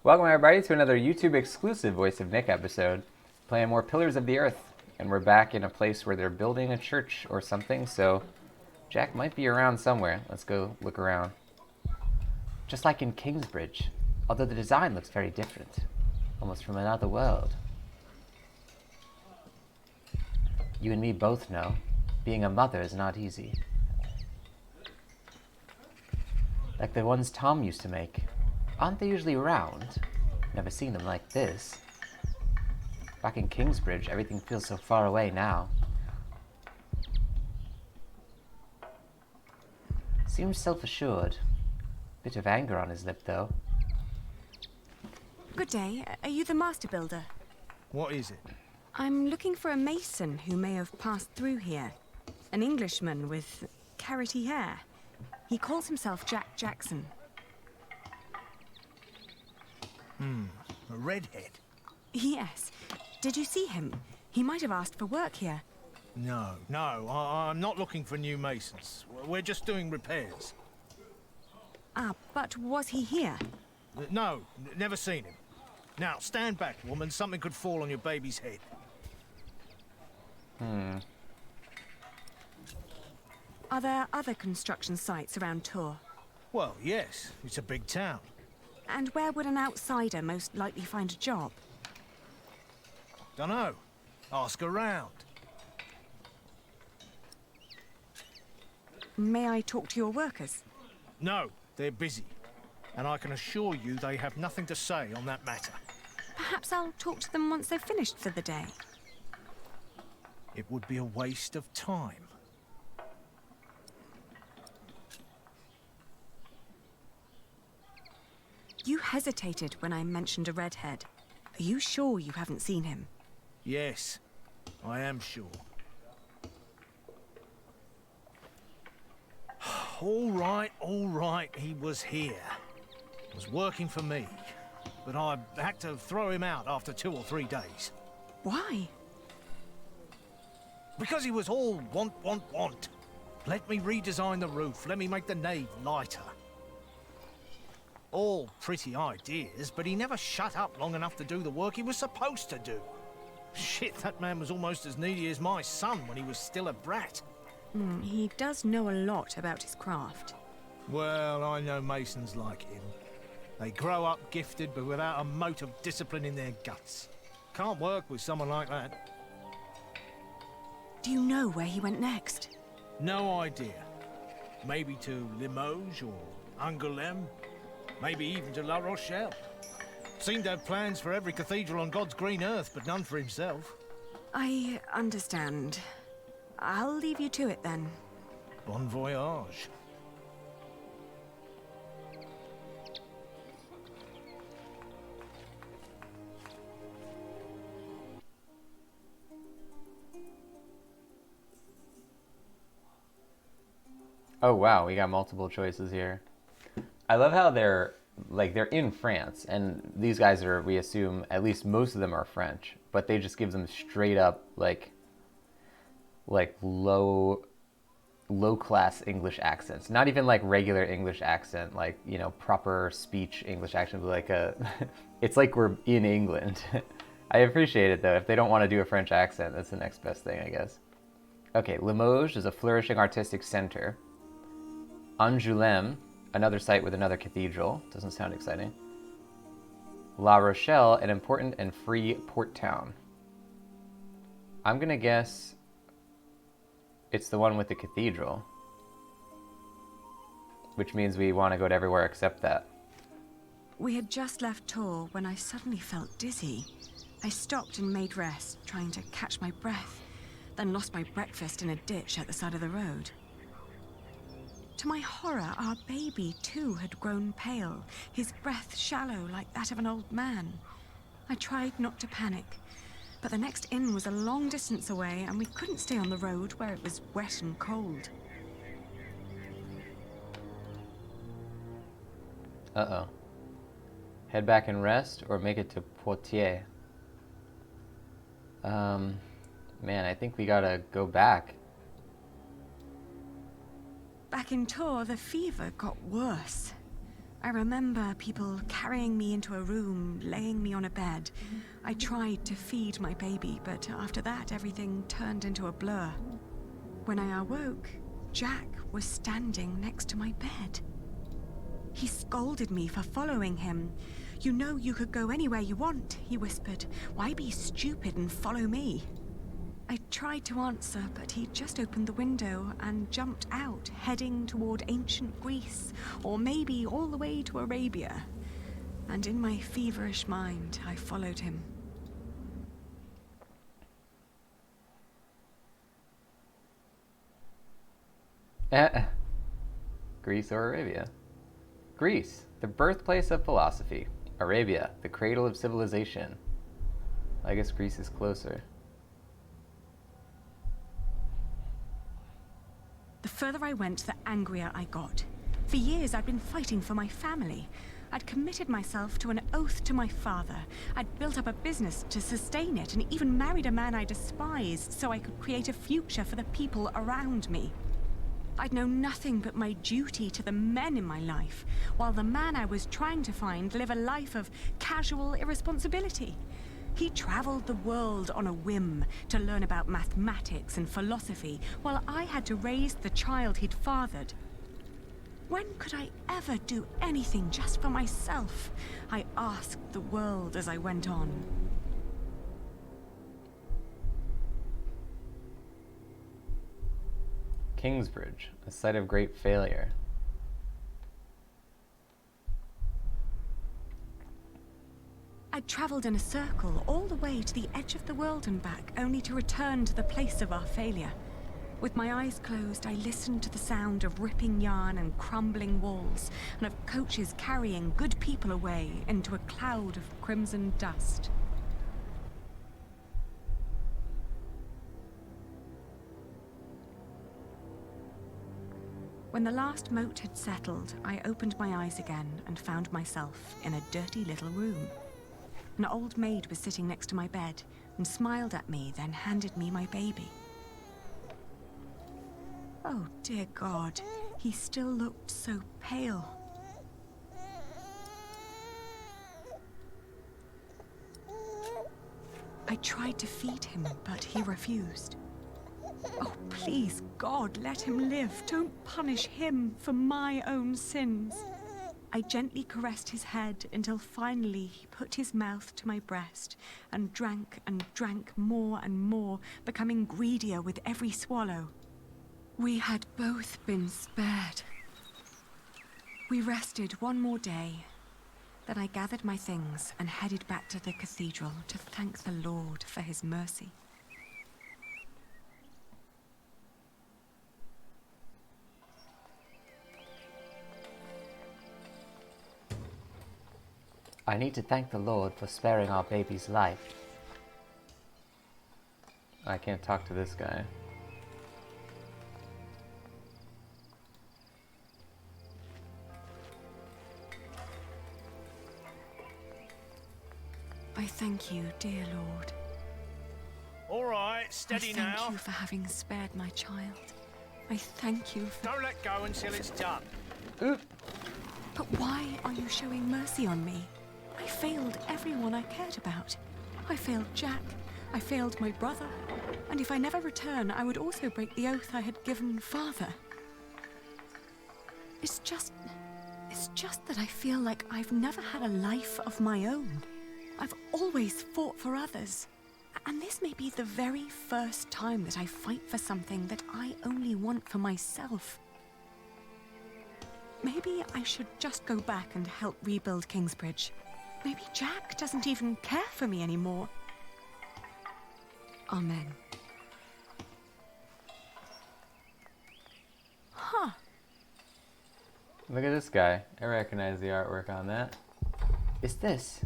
Welcome everybody to another YouTube exclusive Voice of Nick episode, playing more Pillars of the Earth, and we're back in a place where they're building a church or something, so Jack might be around somewhere. Let's go look around. Just like in Kingsbridge, although the design looks very different, almost from another world. You and me both know, being a mother is not easy. Like the ones Tom used to make. Aren't they usually round? Never seen them like this. Back in Kingsbridge, everything feels so far away now. Seems self-assured. Bit of anger on his lip, though. Good day. Are you the master builder? What is it? I'm looking for a mason who may have passed through here. An Englishman with carroty hair. He calls himself Jack Jackson. A redhead? Yes. Did you see him? He might have asked for work here. No, I'm not looking for new masons. We're just doing repairs. Ah, but was he here? No, never seen him. Now, stand back, woman. Something could fall on your baby's head. Are there other construction sites around Tours? Well, yes. It's a big town. And where would an outsider most likely find a job? Dunno. Ask around. May I talk to your workers? No, they're busy. And I can assure you they have nothing to say on that matter. Perhaps I'll talk to them once they've finished for the day. It would be a waste of time. You hesitated when I mentioned a redhead. Are you sure you haven't seen him? Yes, I am sure. All right, he was here. Was working for me. But I had to throw him out after 2 or 3 days. Why? Because he was all want. Let me redesign the roof, let me make the nave lighter. All pretty ideas, but he never shut up long enough to do the work he was supposed to do. Shit, that man was almost as needy as my son when he was still a brat. He does know a lot about his craft. Well, I know masons like him. They grow up gifted, but without a mote of discipline in their guts. Can't work with someone like that. Do you know where he went next? No idea. Maybe to Limoges or Angoulême. Maybe even to La Rochelle. Seemed to have plans for every cathedral on God's green earth, but none for himself. I understand. I'll leave you to it then. Bon voyage. Oh wow, we got multiple choices here. I love how they're in France, and these guys are, we assume, at least most of them are French, but they just give them straight up like low class English accents. Not even like regular English accent, like, you know, proper speech English accent, but like a it's like we're in England. I appreciate it though. If they don't want to do a French accent, that's the next best thing, I guess. Okay, Limoges is a flourishing artistic center. Angoulême, another site with another cathedral. Doesn't sound exciting. La Rochelle, an important and free port town. I'm gonna guess it's the one with the cathedral, which means we want to go to everywhere except that. We had just left Tours when I suddenly felt dizzy. I stopped and made rest, trying to catch my breath, then lost my breakfast in a ditch at the side of the road. To my horror, our baby too had grown pale, his breath shallow like that of an old man. I tried not to panic, but the next inn was a long distance away and we couldn't stay on the road where it was wet and cold. Uh-oh. Head back and rest or make it to Poitiers? Man, I think we gotta go back. Back in Tours, the fever got worse. I remember people carrying me into a room, laying me on a bed. I tried to feed my baby, but after that, everything turned into a blur. When I awoke, Jack was standing next to my bed. He scolded me for following him. "You know you could go anywhere you want," he whispered. "Why be stupid and follow me?" I tried to answer, but he just opened the window and jumped out, heading toward ancient Greece, or maybe all the way to Arabia. And in my feverish mind, I followed him. Greece or Arabia? Greece, the birthplace of philosophy. Arabia, the cradle of civilization. I guess Greece is closer. The further I went, the angrier I got. For years, I'd been fighting for my family. I'd committed myself to an oath to my father. I'd built up a business to sustain it, and even married a man I despised so I could create a future for the people around me. I'd known nothing but my duty to the men in my life, while the man I was trying to find lived a life of casual irresponsibility. He traveled the world on a whim to learn about mathematics and philosophy, while I had to raise the child he'd fathered. When could I ever do anything just for myself? I asked the world as I went on. Kingsbridge, a site of great failure. I'd traveled in a circle all the way to the edge of the world and back, only to return to the place of our failure. With my eyes closed, I listened to the sound of ripping yarn and crumbling walls, and of coaches carrying good people away into a cloud of crimson dust. When the last moat had settled, I opened my eyes again and found myself in a dirty little room. An old maid was sitting next to my bed and smiled at me, then handed me my baby. Oh, dear God, he still looked so pale. I tried to feed him, but he refused. Oh, please, God, let him live. Don't punish him for my own sins. I gently caressed his head until finally he put his mouth to my breast and drank more and more, becoming greedier with every swallow. We had both been spared. We rested one more day. Then I gathered my things and headed back to the cathedral to thank the Lord for his mercy. I need to thank the Lord for sparing our baby's life. I can't talk to this guy. I thank you, dear Lord. All right, steady I now. thank you for having spared my child. I thank you for... Don't let go until it's done. Oop. But why are you showing mercy on me? I failed everyone I cared about. I failed Jack. I failed my brother. And if I never return, I would also break the oath I had given Father. It's just that I feel like I've never had a life of my own. I've always fought for others. And this may be the very first time that I fight for something that I only want for myself. Maybe I should just go back and help rebuild Kingsbridge. Maybe Jack doesn't even care for me anymore. Amen. Huh. Look at this guy. I recognize the artwork on that. It's this.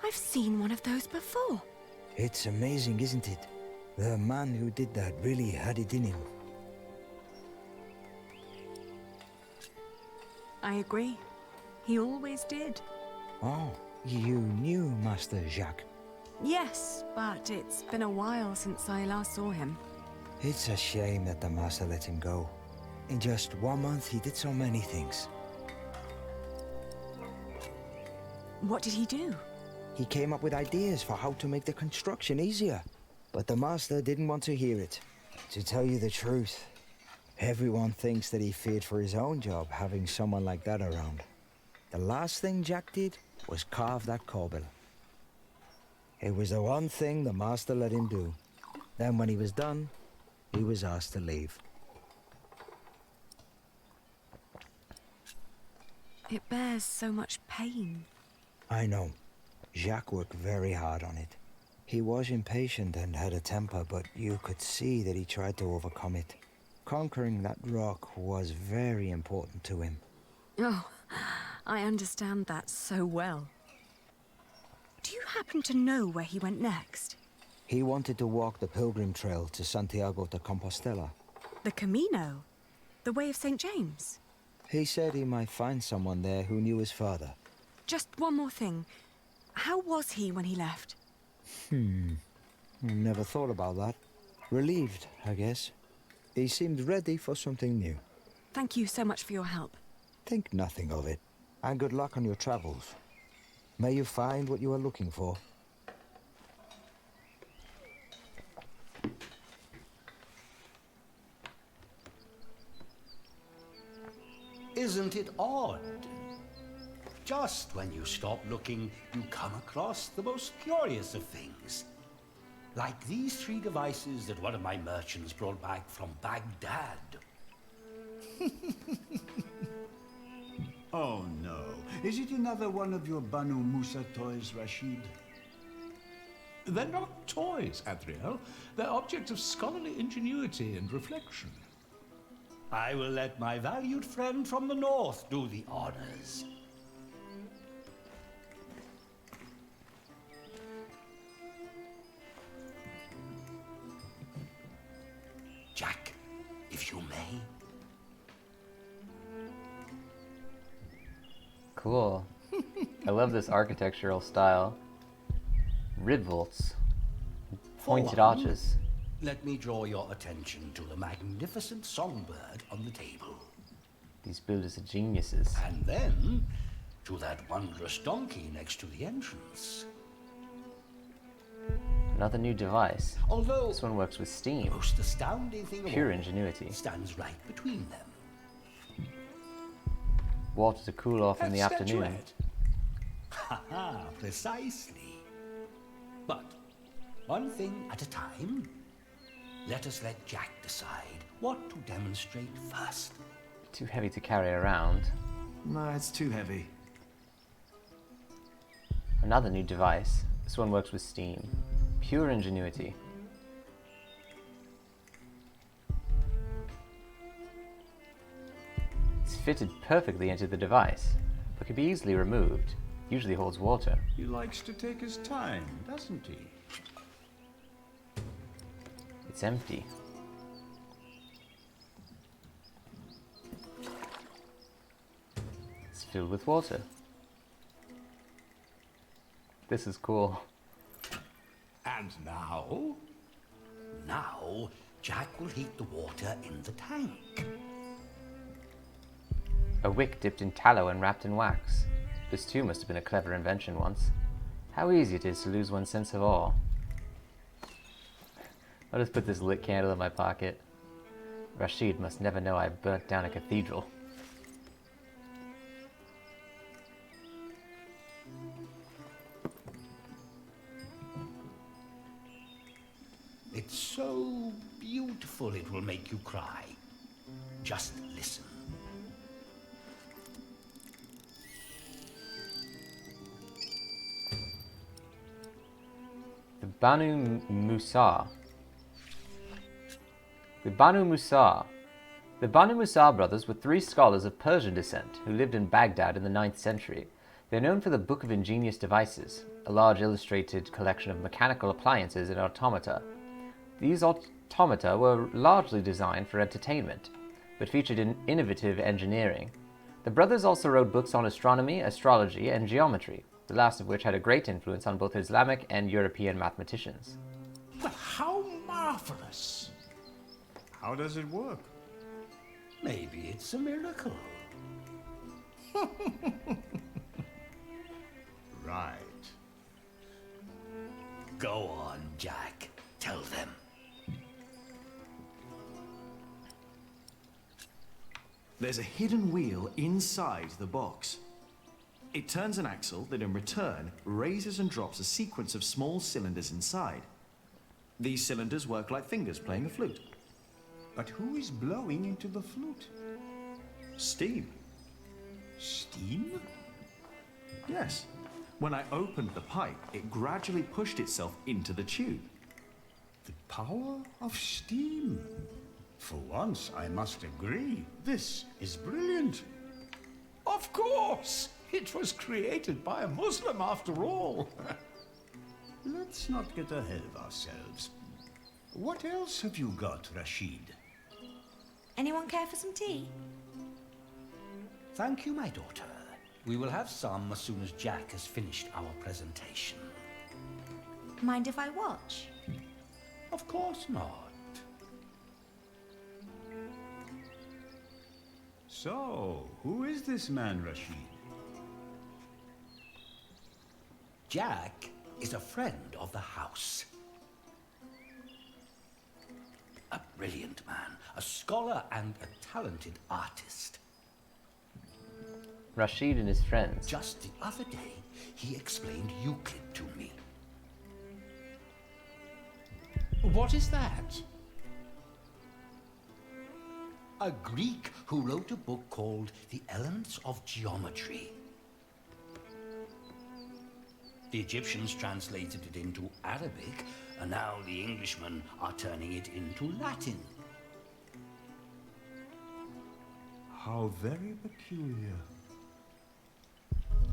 I've seen one of those before. It's amazing, isn't it? The man who did that really had it in him. I agree. He always did. Oh, you knew Master Jacques. Yes, but it's been a while since I last saw him. It's a shame that the Master let him go. In just 1 month, he did so many things. What did he do? He came up with ideas for how to make the construction easier. But the master didn't want to hear it. To tell you the truth, everyone thinks that he feared for his own job having someone like that around. The last thing Jack did was carve that corbel. It was the one thing the master let him do. Then when he was done, he was asked to leave. It bears so much pain. I know. Jacques worked very hard on it. He was impatient and had a temper, but you could see that he tried to overcome it. Conquering that rock was very important to him. Oh, I understand that so well. Do you happen to know where he went next? He wanted to walk the pilgrim trail to Santiago de Compostela. The Camino? The Way of St. James? He said he might find someone there who knew his father. Just one more thing. How was he when he left? Never thought about that. Relieved, I guess. He seemed ready for something new. Thank you so much for your help. Think nothing of it. And good luck on your travels. May you find what you are looking for. Isn't it odd? Just when you stop looking, you come across the most curious of things. Like these 3 devices that one of my merchants brought back from Baghdad. Oh no. Is it another one of your Banu Musa toys, Rashid? They're not toys, Adriel. They're objects of scholarly ingenuity and reflection. I will let my valued friend from the north do the honors. Jack, if you may. Cool. I love this architectural style. Rib vaults. Pointed For one, arches. Let me draw your attention to the magnificent songbird on the table. These builders are geniuses. And then to that wondrous donkey next to the entrance. Another new device. Although This one works with the steam. most astounding thing of Pure all ingenuity. stands right between them. Water to cool off in the That afternoon. statuette. Ha, precisely. But one thing at a time. Let us let Jack decide what to demonstrate first. Too heavy to carry around. No, it's too heavy. Another new device. This one works with steam. Pure ingenuity. It's fitted perfectly into the device, but can be easily removed. Usually holds water. He likes to take his time, doesn't he? It's empty. It's filled with water. This is cool. And now? Now, Jack will heat the water in the tank. A wick dipped in tallow and wrapped in wax. This too must have been a clever invention once. How easy it is to lose one's sense of awe. I'll just put this lit candle in my pocket. Rashid must never know I burnt down a cathedral. It's so beautiful it will make you cry. Just listen. The Banu Musa. The Banu Musa. The Banu Musa brothers were 3 scholars of Persian descent who lived in Baghdad in the 9th century. They're known for the Book of Ingenious Devices, a large illustrated collection of mechanical appliances and automata. These automata were largely designed for entertainment, but featured in innovative engineering. The brothers also wrote books on astronomy, astrology, and geometry, the last of which had a great influence on both Islamic and European mathematicians. Well, how marvelous! How does it work? Maybe it's a miracle. Right. Go on, Jack. Tell them. There's a hidden wheel inside the box. It turns an axle that in return raises and drops a sequence of small cylinders inside. These cylinders work like fingers playing a flute. But who is blowing into the flute? Steam. Steam? Yes. When I opened the pipe, it gradually pushed itself into the tube. The power of steam. For once, I must agree, this is brilliant. Of course! It was created by a Muslim after all. Let's not get ahead of ourselves. What else have you got, Rashid? Anyone care for some tea? Thank you, my daughter. We will have some as soon as Jack has finished our presentation. Mind if I watch? Of course not. So, who is this man, Rashid? Jack is a friend of the house. A brilliant man, a scholar and a talented artist. Rashid and his friends. Just the other day, he explained Euclid to me. What is that? A Greek who wrote a book called The Elements of Geometry. The Egyptians translated it into Arabic, and now the Englishmen are turning it into Latin. How very peculiar.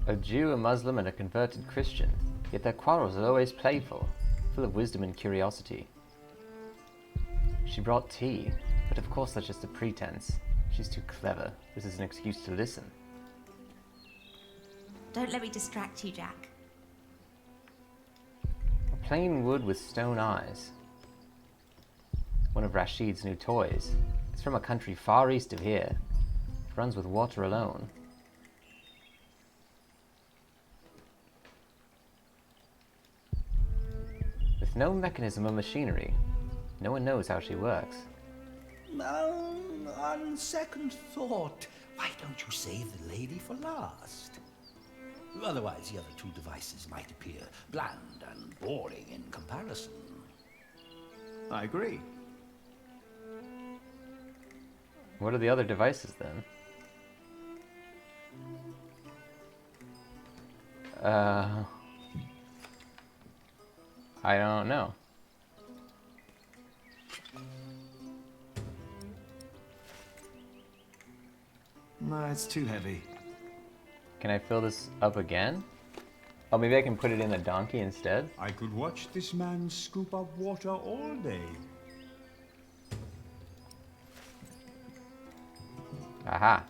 A Jew, a Muslim, and a converted Christian, yet their quarrels are always playful, full of wisdom and curiosity. She brought tea, but of course that's just a pretense. She's too clever. This is an excuse to listen. Don't let me distract you, Jack. Plain wood with stone eyes. One of Rashid's new toys. It's from a country far east of here. It runs with water alone. With no mechanism or machinery, no one knows how she works. On second thought, why don't you save the lady for last? Otherwise, the other two devices might appear bland and boring in comparison. I agree. What are the other devices then? I don't know. No, it's too heavy. Can I fill this up again? Oh, maybe I can put it in a donkey instead? I could watch this man scoop up water all day. Aha.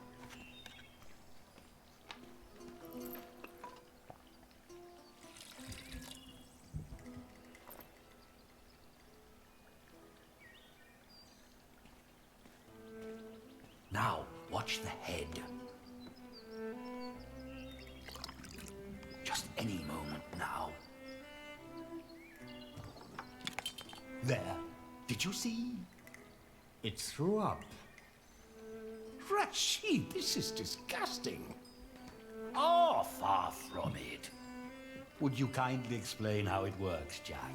Now, watch the head. Just any moment now. There. Did you see? It threw up. Rashid, this is disgusting. Oh, far from it. Would you kindly explain how it works, Jack?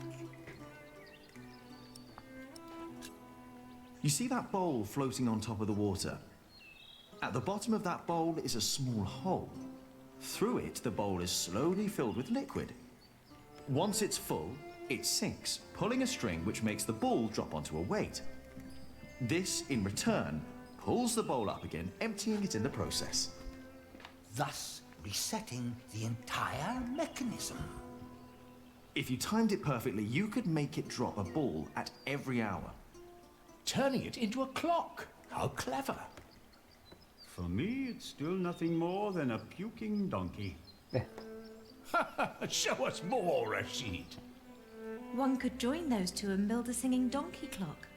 You see that bowl floating on top of the water? At the bottom of that bowl is a small hole. Through it, the bowl is slowly filled with liquid. Once it's full, it sinks, pulling a string which makes the ball drop onto a weight. This, in return, pulls the bowl up again, emptying it in the process. Thus resetting the entire mechanism. If you timed it perfectly, you could make it drop a ball at every hour. Turning it into a clock. How clever. For me, it's still nothing more than a puking donkey. Show us more, Rashid. One could join those two and build a singing donkey clock.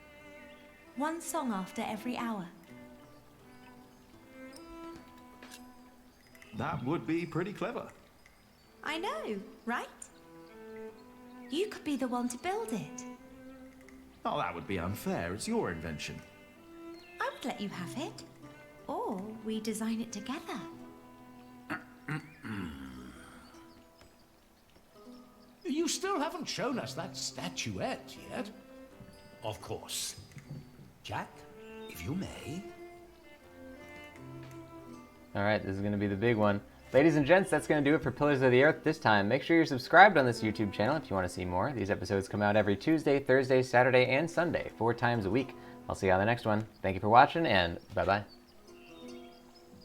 One song after every hour. That would be pretty clever. I know, right? You could be the one to build it. Oh, that would be unfair. It's your invention. I would let you have it. Or we design it together. You still haven't shown us that statuette yet. Of course. Jack, if you may. All right, this is going to be the big one. Ladies and gents, that's going to do it for Pillars of the Earth this time. Make sure you're subscribed on this YouTube channel if you want to see more. These episodes come out every Tuesday, Thursday, Saturday, and Sunday, 4 times a week. I'll see you on the next one. Thank you for watching, and bye-bye.